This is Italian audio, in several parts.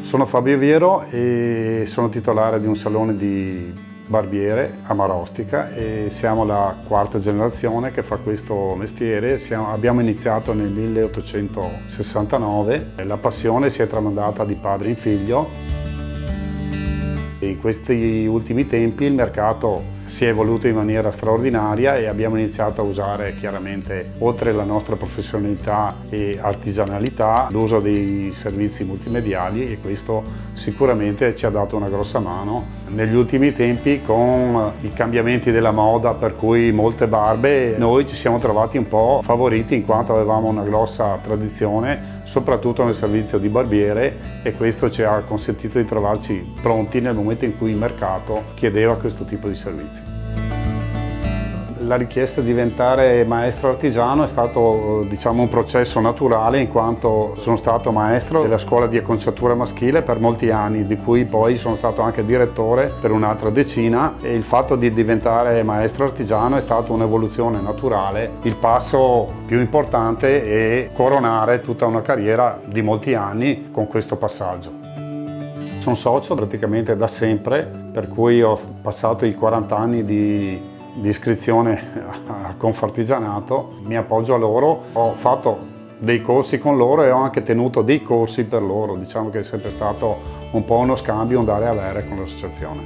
Sono Fabio Viero e sono titolare di un salone di barbiere a Marostica e siamo la quarta generazione che fa questo mestiere. Abbiamo iniziato nel 1869, la passione si è tramandata di padre in figlio. In questi ultimi tempi il mercato si è evoluto in maniera straordinaria e abbiamo iniziato a usare chiaramente, oltre alla nostra professionalità e artigianalità, l'uso dei servizi multimediali, e questo sicuramente ci ha dato una grossa mano negli ultimi tempi con i cambiamenti della moda, per cui molte barbe. Noi ci siamo trovati un po' favoriti in quanto avevamo una grossa tradizione soprattutto nel servizio di barbiere, e questo ci ha consentito di trovarci pronti nel momento in cui il mercato chiedeva questo tipo di servizi. La richiesta di diventare maestro artigiano è stato un processo naturale, in quanto sono stato maestro della scuola di acconciatura maschile per molti anni, di cui poi sono stato anche direttore per un'altra decina, e il fatto di diventare maestro artigiano è stata un'evoluzione naturale. Il passo più importante è coronare tutta una carriera di molti anni con questo passaggio. Sono socio praticamente da sempre, per cui ho passato i 40 anni di iscrizione a Confartigianato, mi appoggio a loro, ho fatto dei corsi con loro e ho anche tenuto dei corsi per loro. Diciamo che è sempre stato un po' uno scambio, un dare e avere con l'associazione.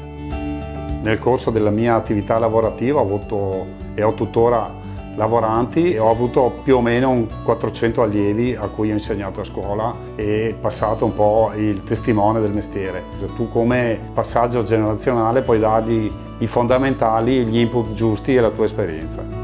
Nel corso della mia attività lavorativa ho avuto e ho tuttora lavoranti e ho avuto più o meno un 400 allievi a cui ho insegnato a scuola e passato un po' il testimone del mestiere. Tu come passaggio generazionale puoi dargli i fondamentali, gli input giusti e la tua esperienza.